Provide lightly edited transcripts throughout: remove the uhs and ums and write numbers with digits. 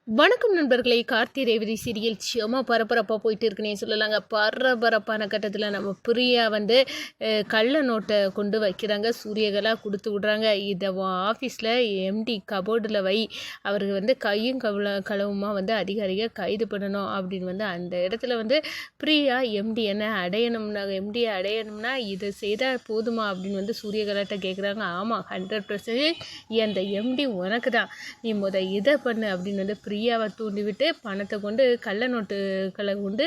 வணக்கம் நண்பர்களே. கார்த்தி ரேவதி சீரியல் செம பரபரப்பாக போயிட்டு இருக்குன்னே சொல்லலாங்க. பரபரப்பான கட்டத்தில் நம்ம பிரியா கள்ள நோட்டை கொண்டு வைக்கிறாங்க. சூரியகலா கொடுத்து விட்றாங்க. இதை ஆஃபீஸில் எம்டி கபோர்டில் வை, அவருக்கு கையும் களவுமா அதிகாரிகள் கைது பண்ணணும் அப்படின்னு அந்த இடத்துல பிரியா எம்டியை அடையணும்னா இதை செய்தால் போதுமா அப்படின்னு சூரியகலாட்ட கேட்குறாங்க. ஆமாம், 100% அந்த எம்டி உனக்கு தான், நீ இதை பண்ணு அப்படின்னு பிரியாவை தூண்டிவிட்டு பணத்தை கொண்டு கள்ள நோட்டுகளை கொண்டு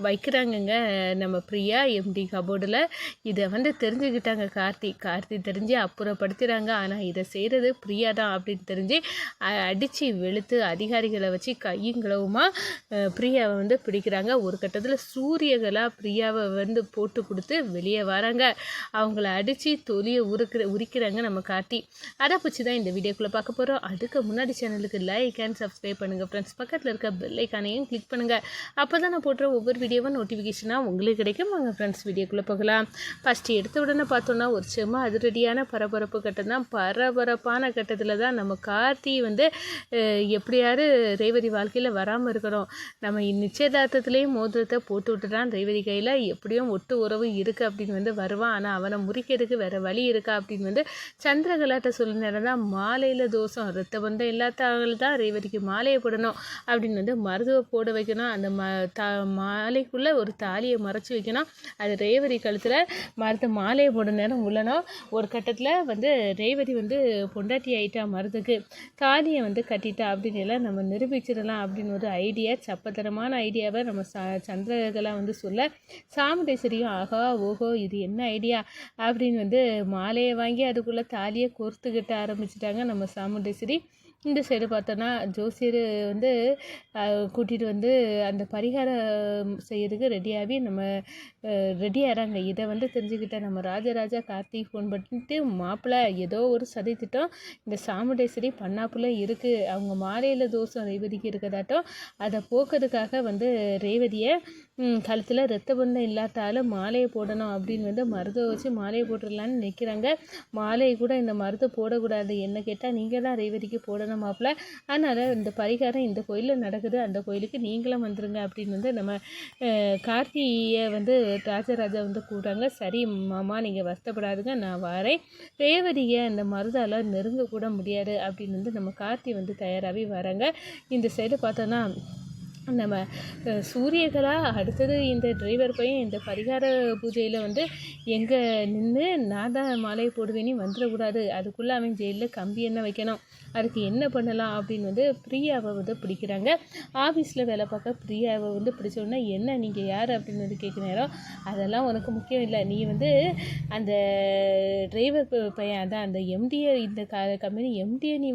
வைக்கிறாங்கங்க நம்ம பிரியா எம்டி கபோர்டில். இதை தெரிஞ்சுக்கிட்டாங்க கார்த்தி தெரிஞ்சு அப்புறப்படுத்துகிறாங்க. ஆனால் இதை செய்கிறது பிரியா தான் அப்படின்னு தெரிஞ்சு அடித்து வெளுத்து அதிகாரிகளை வச்சு கையும் களவுமா பிரியாவை பிடிக்கிறாங்க. ஒரு கட்டத்தில் சூரியகலா பிரியாவை போட்டு கொடுத்து வெளியே வராங்க. அவங்கள அடித்து தொலியை உரிக்கிறாங்க நம்ம கார்த்தி. அதை பற்றி தான் இந்த வீடியோக்குள்ளே பார்க்க போகிறோம். அதுக்கு முன்னாடி சேனலுக்கு லைக் அண்ட் சப்ஸ்கிரைப் பண்ணுங்கள் ஃப்ரெண்ட்ஸ். பக்கத்தில் இருக்க பெல் ஐக்கானையும் கிளிக் பண்ணுங்கள். அப்போ தான் நான் போடுற ஒவ்வொரு வீடியோவும் நோட்டிஃபிகேஷனாக உங்களுக்கு கிடைக்கும். வாங்க ஃப்ரெண்ட்ஸ், வீடியோக்குள்ளே போகலாம். ஃபஸ்ட்டு எடுத்த உடனே பார்த்தோன்னா ஒரு செம்ம அதிரடியான பரபரப்பு கட்டம் தான். பரபரப்பான கட்டத்தில் தான் நம்ம கார்த்தி எப்படியாவது ரேவதி வாழ்க்கையில் வராமல் இருக்கணும். நம்ம நிச்சயதார்த்தத்துலேயும் மோதிரத்தை போட்டு விட்டுறான் ரேவதி கையில். எப்படியும் ஒட்டு உறவு இருக்குது அப்படின்னு வருவான். ஆனால் அவனை முறிக்கிறதுக்கு வேறு வழி இருக்கா அப்படின்னு சந்திரகலாட்ட சொல்ல நேரம் தான் மாலையில் தோஷம், ரத்த பந்தம் இல்லாதவர்கள் தான் ரேவதிக்கு மாலையை போடணும் அப்படின்னு மருதுவை போட வைக்கணும். அந்த மாலைக்குள்ளே ஒரு தாலியை மறைச்சி வைக்கணும். அது ரேவதி கழுத்தில் மருத மாலையை போட நேரம் உள்ளணும். ஒரு கட்டத்தில் ரேவதி பொண்டாட்டி ஆகிட்டா, மருதுக்கு தாலியை கட்டிட்டா அப்படின்னு எல்லாம் நம்ம நிரூபிச்சிடலாம் அப்படின்னு ஒரு ஐடியா, சப்பத்தரமான ஐடியாவை நம்ம சந்திரகலா சொல்ல சாமுண்டேஸ்வரியும் ஆகா ஓஹோ இது என்ன ஐடியா அப்படின்னு மாலையை வாங்கி அதுக்குள்ளே தாலியை கோர்த்துக்கிட்ட ஆரம்பிச்சிட்டாங்க நம்ம சாமுண்டேஸ்வரி. இந்த சைடு பார்த்தோன்னா ஜோசியர் கூட்டிகிட்டு அந்த பரிகாரம் செய்யறதுக்கு ரெடியாகி நம்ம ரெடியாகிறாங்க. இதை தெரிஞ்சுக்கிட்ட நம்ம ராஜராஜா கார்த்திக் ஃபோன் பண்ணிட்டு, மாப்பிள்ளை ஏதோ ஒரு சதி திட்டம் இந்த சாமுண்டேஸ்வரி பண்ணாப்புல இருக்குது, அவங்க மாலையில் தோஷம் ரேவதிக்கு இருக்கிறதாட்டம், அதை போக்குறதுக்காக ரேவதியை கழுத்தில் ரத்த பந்தம் இல்லாட்டாலும் மாலையை போடணும் அப்படின்னு மருதை வச்சு மாலையை போட்டுடலான்னு நிற்கிறாங்க. மாலையை கூட இந்த மருதை போடக்கூடாது, என்ன கேட்டால் நீங்கள் தான் ரேவதிக்கு போடணும் மாப்பிள்ள, அதனால் இந்த பரிகாரம் இந்த கோயிலில் நடக்குது, அந்த கோயிலுக்கு நீங்களும் வந்துருங்க அப்படின்னு நம்ம கார்த்தியை ராஜராஜா கூடுறாங்க. சரி மாமா, நீங்கள் வருத்தப்படாதுங்க, நான் வரேன், ரேவதியை அந்த மருதால் நெருங்க கூட முடியாது அப்படின்னு நம்ம கார்த்தி தயாராகவே வராங்க. இந்த சைடு பார்த்தோன்னா நம்ம சூரியகலா அடுத்தது இந்த டிரைவர் பையன் இந்த பரிகார பூஜையில் எங்கே நின்று நான் தான் மாலையை போடுவேனே வந்துடக்கூடாது, அதுக்குள்ளே அவன் ஜெயிலில் கம்பி என்ன வைக்கணும், அதுக்கு என்ன பண்ணலாம் அப்படின்னு பிரியாவை பிடிக்கிறாங்க. ஆஃபீஸில் வேலை பார்க்க பிரியாவை பிடிச்சோன்னா என்ன நீங்கள் யார் அப்படின்னு கேட்குற நேரம், அதெல்லாம் உனக்கு முக்கியம் இல்லை, நீ அந்த டிரைவர் பையன் அதான் அந்த எம்டியை இந்த கம்பெனி எம்டியை நீ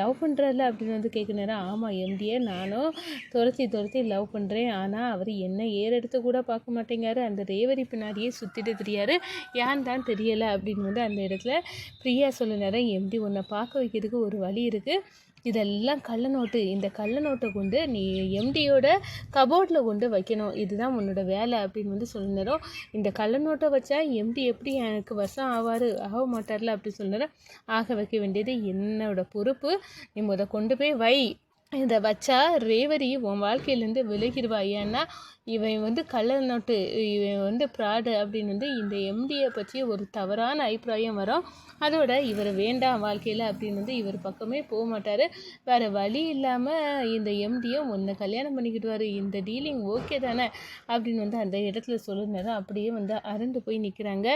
லவ் பண்ணுறல அப்படின்னு கேட்குற நேரம், ஆமாம் எம்டியை நானும் துரத்தி லவ் பண்ணுறேன், ஆனால் அவர் என்ன ஏறெடுத்து கூட பார்க்க மாட்டேங்காரு, அந்த ரேவதி பின்னாடியே சுற்றிட்டு தெரியாரு, ஏன் தான் தெரியலை அப்படின்னு அந்த இடத்துல பிரியா சொல்ல நேரம், எம்டி உன்னை பார்க்க வைக்கிறதுக்கு ஒரு வழி இருக்குது, இதெல்லாம் கள்ள நோட்டு, இந்த கள்ள நோட்டை கொண்டு நீ எம்டியோட கபோர்டில் கொண்டு வைக்கணும், இதுதான் உன்னோட வேலை அப்படின்னு சொல்ல நேரம், இந்த கள்ள நோட்டை வச்சா எம்டி எப்படி எனக்கு வசம் ஆக மாட்டார்ல அப்படி சொல்ல ஆக வைக்க வேண்டியது என்னோட பொறுப்பு, நீ கொண்டு போய் வை, இதை வச்சா ரேவதி உன் வாழ்க்கையிலேருந்து விலகிடுவா, ஏன்னா இவன் கள்ள நோட்டு, இவன் ப்ராடு அப்படின்னு இந்த எம்டியை பற்றி ஒரு தவறான அபிப்பிராயம் வரும், அதோட இவர் வேண்டாம் வாழ்க்கையில் அப்படின்னு இவர் பக்கமே போக மாட்டார், வேறு வழி இல்லாமல் இந்த எம்டியை ஒன்றை கல்யாணம் பண்ணிக்கிடுவார், இந்த டீலிங் ஓகே தானே அப்படின்னு அந்த இடத்துல சொல்லுனாரு. அப்படியே அறந்து போய் நிற்கிறாங்க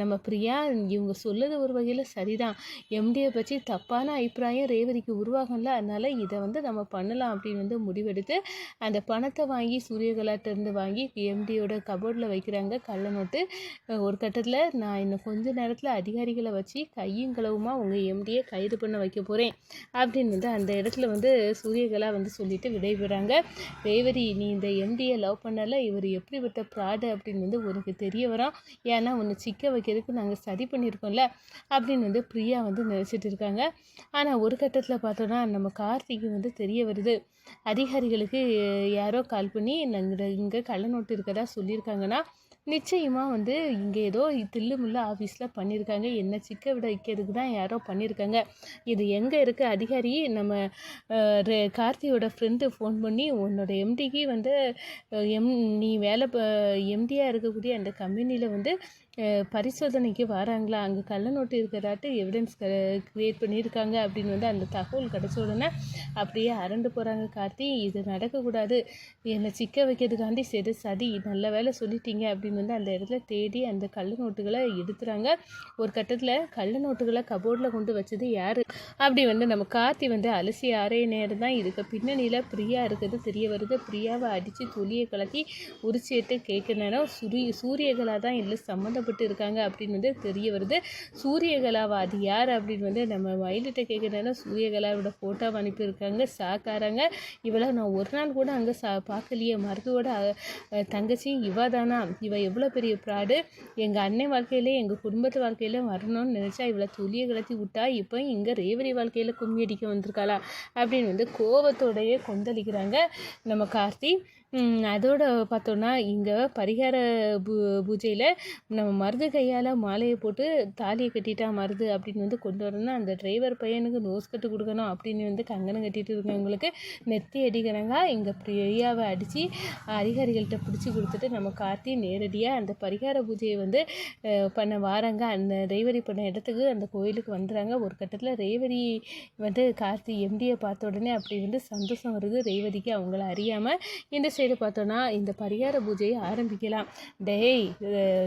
நம்ம பிரியா. இவங்க சொல்லுறது ஒரு வகையில் சரிதான், எம்டியை பற்றி தப்பான அபிப்பிராயம் ரேவதிக்கு உருவாகல, அதனால் இதை நம்ம பண்ணலாம் அப்படின்னு முடிவெடுத்து அந்த பணத்தை வாங்கி சூரியகலாட்டிருந்து வாங்கி எம்டியோட கபோர்டில் வைக்கிறாங்க கள்ள நோட்டு. ஒரு கட்டத்தில் நான் இன்னும் கொஞ்ச நேரத்தில் அதிகாரிகளை வச்சு கையும் களவுமா உங்கள் எம்டியை கைது பண்ண வைக்க போகிறேன் அப்படின்னு அந்த இடத்துல சூரியகலா சொல்லிட்டு விடைபெறாங்க. ரேவதி, நீ இந்த எம்டியை லவ் பண்ணல, இவர் எப்படிப்பட்ட ப்ராடு அப்படின்னு உனக்கு தெரிய வரோம், ஏன்னா உன்னை சிக்க வைக்கிறதுக்கு நாங்கள் சதி பண்ணியிருக்கோம்ல அப்படின்னு பிரியா நினச்சிட்டு இருக்காங்க. ஆனால் ஒரு கட்டத்தில் பார்த்தோன்னா நம்ம கார்த்திக்கு தெரிய வருது, அதிகாரிகளுக்கு யாரோ கால் பண்ணி நாங்கள் இங்கே கள்ள நோட்டு இருக்கதா சொல்லியிருக்காங்கன்னா நிச்சயமாக வந்து இங்கே ஏதோ தில்லுமுல்லு ஆஃபீஸில் பண்ணியிருக்காங்க, என்ன சிக்க விட வைக்கிறதுக்கு தான் யாரோ பண்ணியிருக்காங்க. இது எங்கே இருக்குது அதிகாரி? நம்ம கார்த்தியோட ஃப்ரெண்டு ஃபோன் பண்ணி உன்னோட எம்டிக்கு வந்து நீ வேலை எம்டியாக இருக்கக்கூடிய அந்த கம்பெனியில் வந்து பரிசோதனைக்கு வராங்களா, அங்கே கள்ள நோட்டு இருக்கிறாட்டு எவிடன்ஸ் க்ரியேட் பண்ணியிருக்காங்க அப்படின்னு வந்து அந்த தகவல் கிடச்ச உடனே அப்படியே அரண்டு போகிறாங்க. கார்த்தி, இது நடக்கக்கூடாது, என்னை சிக்க வைக்கிறதுக்காண்டி சதி, நல்ல வேலை சொல்லிட்டீங்க அப்படின்னு வந்து அந்த இடத்துல தேடி அந்த கள்ள நோட்டுகளை எடுத்துகிறாங்க. ஒரு கட்டத்தில் கள்ள நோட்டுகளை கபோர்டில் கொண்டு வச்சது யார் அப்படி வந்து நம்ம கார்த்தி வந்து அலசி அரைய நேரம் தான் இதுக்கு பின்னணியில் பிரியா இருக்கிறது தெரிய வருது. பிரியாவை அடித்து தொலியை கலத்தி உரிச்சிட்டு கேட்க நேரம் சூரியகலா தான் இல்லை சம்மந்தப்பட்டு இருக்காங்க அப்படின்னு வந்து தெரிய வருது. சூரியகலாவா அது யார் அப்படின்னு வந்து நம்ம மயிலிட்ட கேட்க நேரம் சூரியகலாவோட ஃபோட்டோவை அனுப்பியிருக்காங்க. சாக்காராங்க. இவளை நான் ஒரு நாள் கூட அங்கே பார்க்கலையே, மருதுவோட தங்கச்சி இவ தானா, இவ எவ்வளோ பெரிய ப்ராடு, எங்கள் அண்ணன் வாழ்க்கையில எங்கள் குடும்பத்து வாழ்க்கையில் வரணும்னு நினச்சா இவளை தொலியை கலத்தி விட்டா இப்போ இங்கே ரேவதி வாழ்க்கையில் கும்மி அடிக்க வந்திருக்காளா அப்படின்னு வந்து கோபத்தோடையே கொந்தளிக்கிறாங்க நம்ம கார்த்தி. அதோட பார்த்தோன்னா இங்கே பரிகார பூஜையில் நம்ம மருது கையால் மாலையை போட்டு தாலியை கட்டிட்டா மருது அப்படின்னு வந்து கொண்டு வரணும்னா அந்த டிரைவர் பையனுக்கு நோஸ் கட்டு கொடுக்கணும் அப்படின்னு வந்து கங்கணம் கட்டிட்டு இருக்கவங்களுக்கு நெத்தி அடிக்கிறாங்க. இங்கே பிரியாவை அடித்து அதிகாரிகள்கிட்ட பிடிச்சி கொடுத்துட்டு நம்ம கார்த்தி நேரடியாக அந்த பரிகார பூஜையை வந்து பண்ண வாராங்க. அந்த ரேவதி பண்ண இடத்துக்கு அந்த கோயிலுக்கு வந்துடுறாங்க. ஒரு கட்டத்தில் ரேவதி வந்து கார்த்தி எம்டியை பார்த்த உடனே அப்படி வந்து சந்தோஷம் வருது ரேவதிக்கு. அவங்கள அறியாமல் இந்த சைடு பார்த்தோன்னா இந்த பரிகார பூஜையை ஆரம்பிக்கலாம். டேய்,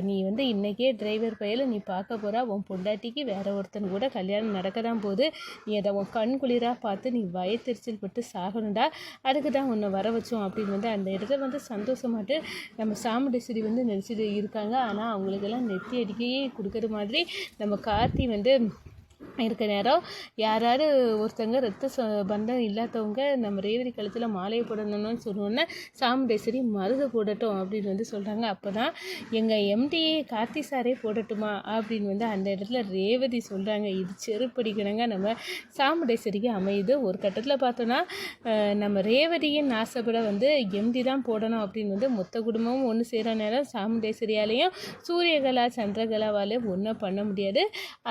நீ வந்து இன்றைக்கே டிரைவர் பையில நீ பார்க்க போகிறா, உன் பொண்டாட்டிக்கு வேற ஒருத்தன் கூட கல்யாணம் நடக்க தான் போகுது, நீ அதை உன் கண் குளிராக பார்த்து நீ வயத்தெரிச்சல் பட்டு சாகணும்டா, அதுக்கு தான் உன்னை வர வச்சோம் அப்படின்னு வந்து அந்த இடத்துல வந்து சந்தோஷமாட்டு நம்ம சாமுண்டேஸ்வரி வந்து நினச்சிட்டு இருக்காங்க. ஆனால் அவங்களுக்கெல்லாம் நெத்தி அடிக்கையே கொடுக்குற மாதிரி நம்ம கார்த்தி வந்து இருக்க நேரம் யாராவது ஒருத்தங்க ரத்த பந்தம் இல்லாதவங்க நம்ம ரேவதி கழுத்தில் மாலையை போடணும்னு சொன்னோன்னே சாமுண்டேஸ்வரி மருது போடட்டும் அப்படின்னு வந்து சொல்கிறாங்க. அப்போ தான் எங்கள் எம்டி கார்த்தி சாரே போடட்டுமா அப்படின்னு வந்து அந்த இடத்துல ரேவதி சொல்கிறாங்க. இது செருப்படிக்கணுங்க நம்ம சாமுண்டேஸ்வரிக்கு அமையுது. ஒரு கட்டத்தில் பார்த்தோன்னா நம்ம ரேவதியின் ஆசைப்பட வந்து எம்டி தான் போடணும் அப்படின்னு வந்து மொத்த குடும்பமும் ஒன்று சேர நேரம் சாமுண்டேஸ்வரியாலேயும் சூரியகலா சந்திரகலாவாலேயும் ஒன்றும் பண்ண முடியாது.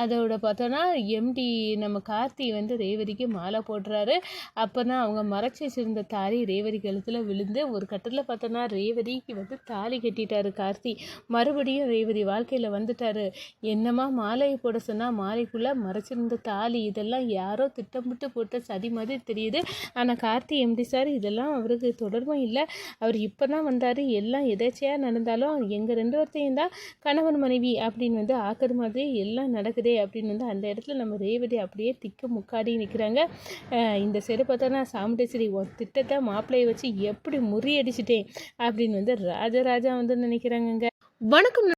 அதோட பார்த்தோன்னா எம்டி நம்ம கார்த்தி வந்து ரேவதிக்கு மாலை போடுறாரு. அப்போ தான் அவங்க மறைச்சி வச்சிருந்த தாலி ரேவதி கழுத்தில் விழுந்து ஒரு கட்டத்தில் பார்த்தோன்னா ரேவதிக்கு வந்து தாலி கட்டிட்டாரு கார்த்தி. மறுபடியும் ரேவதி வாழ்க்கையில் வந்துட்டாரு. என்னமா மாலையை போட சொன்னால் மாலைக்குள்ளே மறைச்சிருந்த தாலி, இதெல்லாம் யாரோ திட்டமிட்டு போட்ட சதி மாதிரி தெரியுது. ஆனால் கார்த்தி எம்டி சார் இதெல்லாம் அவருக்கு தொடர்பும் இல்லை, அவர் இப்போ தான் வந்தார், எல்லாம் எதாச்சியாக நடந்தாலும் எங்கள் ரெண்டு ஒருத்தையும் தான் கணவன் மனைவி அப்படின்னு வந்து ஆக்கிற மாதிரி எல்லாம் நடக்குதே அப்படின்னு வந்து அந்த இடத்துல நம்ம ரேவதி அப்படியே திக்கு முக்காடி நிற்கிறாங்க. இந்த சைடு பார்த்தோன்னா சாமுண்டேஸ்வரி திட்டத்தை மாப்பிள்ளையை வச்சு எப்படி முறியடிச்சிட்டேன் அப்படின்னு வந்து ராஜராஜா வந்து நினைக்கிறாங்கங்க. வணக்கம்.